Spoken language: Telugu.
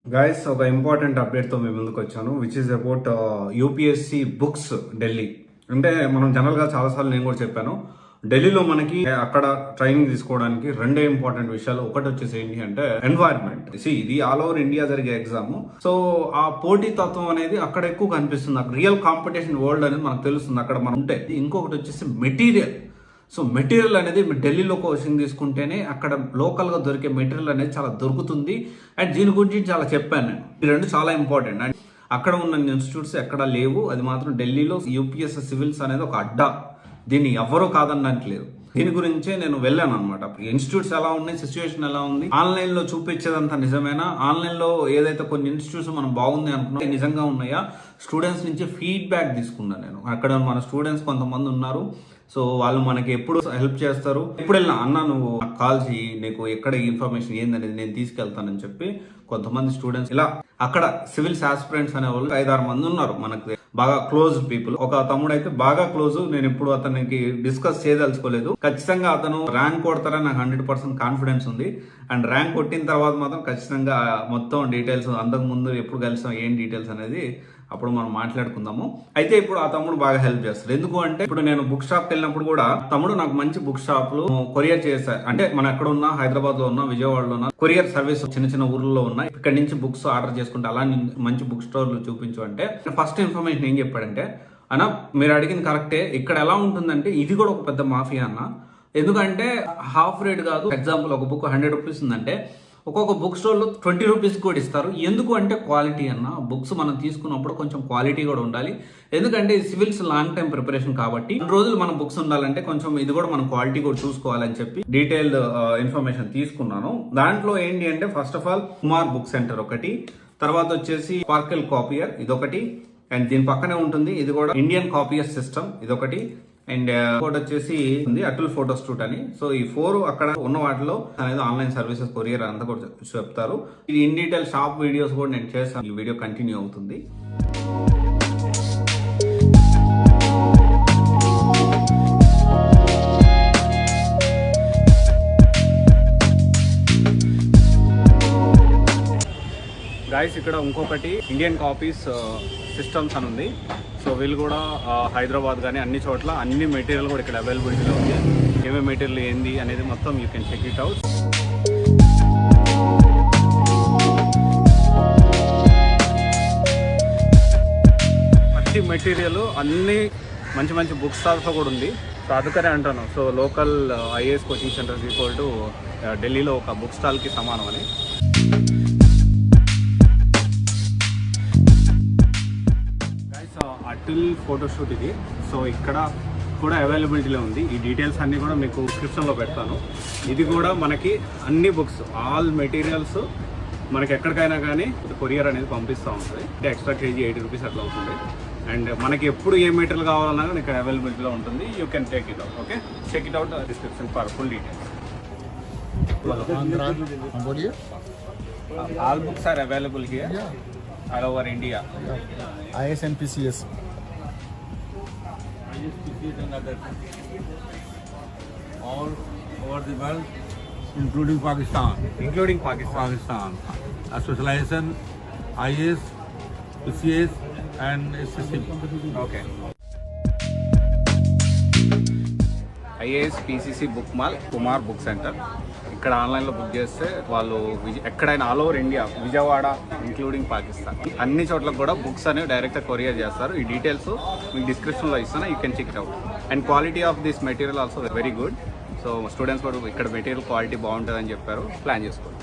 గైస్ ఒక ఇంపార్టెంట్ అప్డేట్తో మేము ముందుకు వచ్చాను which is about UPSC books Delhi. అంటే మనం జనరల్గా చాలాసార్లు నేను కూడా చెప్పాను, ఢిల్లీలో మనకి అక్కడ ట్రైనింగ్ తీసుకోవడానికి రెండే ఇంపార్టెంట్ విషయాలు. ఒకటి వచ్చేసి ఏంటి అంటే ఎన్వైర్న్మెంట్. ఇది ఆల్ ఓవర్ ఇండియా జరిగే ఎగ్జామ్. సో ఆ పోటీ తత్వం అనేది అక్కడ ఎక్కువ కనిపిస్తుంది. అక్కడ రియల్ కాంపిటీషన్ వరల్డ్ అనేది మనకు తెలుస్తుంది అక్కడ మనం ఉంటే. ఇంకొకటి వచ్చేసి మెటీరియల్. సో మెటీరియల్ అనేది ఢిల్లీలో కోచింగ్ తీసుకుంటేనే అక్కడ లోకల్గా దొరికే మెటీరియల్ అనేది చాలా దొరుకుతుంది. అండ్ దీని గురించి చాలా చెప్పాను నేను. ఈ రెండు చాలా ఇంపార్టెంట్. అండ్ అక్కడ ఉన్న ఇన్స్టిట్యూట్స్ ఎక్కడ లేవు, అది మాత్రం ఢిల్లీలో యూపీఎస్ సివిల్స్ అనేది ఒక అడ్డా. దీన్ని ఎవరూ కాదనట్లేదు. దీని గురించే నేను వెళ్ళాను అనమాట. ఇన్స్టిట్యూట్స్ ఎలా ఉన్నాయి, సిచ్యువేషన్ ఎలా ఉంది, ఆన్లైన్ లో చూపించేదంతా నిజమేనా, ఆన్లైన్ లో ఏదైతే కొన్ని ఇన్స్టిట్యూట్స్ మనం బాగుంది అనుకున్నా నిజంగా ఉన్నాయా, స్టూడెంట్స్ నుంచి ఫీడ్బ్యాక్ తీసుకున్నాను నేను. అక్కడ మన స్టూడెంట్స్ కొంతమంది ఉన్నారు, సో వాళ్ళు మనకి ఎప్పుడు హెల్ప్ చేస్తారు. ఎప్పుడు వెళ్ళినా అన్న నువ్వు కాల్ చేయి, నీకు ఎక్కడ ఇన్ఫర్మేషన్ ఏందనేది నేను తీసుకెళ్తానని చెప్పి కొంతమంది స్టూడెంట్స్ ఇలా అక్కడ సివిల్స్ ఆస్పిరెంట్స్ అనే వాళ్ళు 5-6 మంది ఉన్నారు మనకు బాగా క్లోజ్ పీపుల్. ఒక తమ్ముడు అయితే బాగా క్లోజ్, నేను ఇప్పుడు అతనికి డిస్కస్ చేయదలుచుకోలేదు. ఖచ్చితంగా అతను ర్యాంక్ కొడతారని నాకు 100% కాన్ఫిడెన్స్ ఉంది. అండ్ ర్యాంక్ కొట్టిన తర్వాత మాత్రం ఖచ్చితంగా మొత్తం డీటెయిల్స్, అంతకు ముందు ఎప్పుడు కలిసాం ఏం డీటెయిల్స్ అనేది అప్పుడు మనం మాట్లాడుకుందాము. అయితే ఇప్పుడు ఆ తమ్ముడు బాగా హెల్ప్ చేస్తారు. ఎందుకు అంటే ఇప్పుడు నేను బుక్ షాప్ కి వెళ్ళినప్పుడు కూడా తమ్ముడు నాకు మంచి బుక్ షాప్లు కొరియర్ చేశారు. అంటే మనం ఎక్కడ ఉన్నా, హైదరాబాద్ లో ఉన్నా, విజయవాడలో ఉన్నా, కొరియర్ సర్వీస్ చిన్న చిన్న ఊర్లలో ఉన్నాయి. ఇక్కడ నుంచి బుక్స్ ఆర్డర్ చేసుకుంటే అలా మంచి బుక్ స్టోర్లు చూపించు అంటే ఫస్ట్ ఇన్ఫర్మేషన్ ఏం చెప్పాడంటే, అన్న మీరు అడిగింది కరెక్టే, ఇక్కడ ఎలా ఉంటుందంటే ఇది కూడా ఒక పెద్ద మాఫియా అన్న. ఎందుకంటే హాఫ్ రేట్ కాదు. ఎగ్జాంపుల్ ఒక బుక్ 100 రూపీస్ ఉందంటే ఒక్కొక్క బుక్ స్టోర్లో 20 రూపీస్ కూడా ఇస్తారు. ఎందుకు అంటే క్వాలిటీ అన్న. బుక్స్ మనం తీసుకున్నప్పుడు కొంచెం క్వాలిటీ కూడా ఉండాలి. ఎందుకంటే సివిల్స్ లాంగ్ టైం ప్రిపరేషన్ కాబట్టి 2 రోజులు మన బుక్స్ ఉండాలంటే కొంచెం ఇది కూడా మనం క్వాలిటీ కూడా చూసుకోవాలని చెప్పి డీటెయిల్డ్ ఇన్ఫర్మేషన్ తీసుకున్నాను. దాంట్లో ఏంటి అంటే first of all Kumar book centre ఒకటి, తర్వాత వచ్చేసి స్పార్కెల్ కాపియర్ ఇదొకటి, అండ్ దీని పక్కనే ఉంటుంది ఇది కూడా ఇండియన్ కాపియర్ సిస్టమ్ ఇదొకటి, అండ్ ఇంకోటి వచ్చేసి ఉంది అటుల్ ఫోటో స్టూట్ అని. సో ఈ 4 అక్కడ ఉన్న వాటిలో అనేది ఆన్లైన్ సర్వీసెస్ కొరియర్ అంతా కూడా చెప్తారు. ఇది ఇన్ డీటెయిల్ షాప్ వీడియోస్ కూడా నేను చేస్తాను. ఈ వీడియో కంటిన్యూ అవుతుంది. గైస్ ఇక్కడ ఇంకొకటి ఇండియన్ కాపీస్ సిస్టమ్స్ అని ఉంది. సో వీళ్ళు కూడా హైదరాబాద్ కానీ అన్ని చోట్ల అన్ని మెటీరియల్ కూడా ఇక్కడ అవైలబిలిటీలో ఉంది. ఏమేమి మెటీరియల్ ఏంది అనేది మొత్తం you can check it out. ప్రతి మెటీరియల్ అన్ని మంచి మంచి బుక్ స్టాల్స్లో కూడా ఉంది. సో అందుకనే అంటాను, so local IAS coaching centres equal to ఢిల్లీలో ఒక బుక్ స్టాల్కి సమానం అని. అటుల్ ఫోటోషూట్ ఇది. సో ఇక్కడ కూడా అవైలబిలిటీలో ఉంది. ఈ డీటెయిల్స్ అన్నీ కూడా మీకు డిస్క్రిప్షన్లో పెడతాను. ఇది కూడా మనకి అన్ని బుక్స్ ఆల్ మెటీరియల్స్ మనకి ఎక్కడికైనా కానీ కొరియర్ అనేది పంపిస్తూ ఉంటుంది. అంటే ఎక్స్ట్రా కేజీ 80 రూపీస్ అట్లా అవుతుంది. అండ్ మనకి ఎప్పుడు ఏ మెటీరియల్ కావాలన్నా కానీ ఇక్కడ అవైలబిలిటీలో ఉంటుంది. You can take it out. Okay, check it out description for full details. All books are available here all over India. IS and PCS. IS, and other all over the world, including Pakistan. Pakistan. A specialization IS, PCS, and SSC. Okay. IAS PCC book mall, Kumar book centre. ఇక్కడ ఆన్లైన్లో బుక్ చేస్తే వాళ్ళు ఎక్కడైనా all over India, Vijayawada including Pakistan అన్ని చోట్ల కూడా బుక్స్ అనేవి డైరెక్ట్గా కొరియర్ చేస్తారు. ఈ డీటెయిల్స్ మీకు డిస్క్రిప్షన్లో ఇస్తాను, you can check it out. And quality of this material also very good. So students కూడా ఇక్కడ మెటీరియల్ క్వాలిటీ బాగుంటుందని చెప్పారు, ప్లాన్ చేసుకోండి.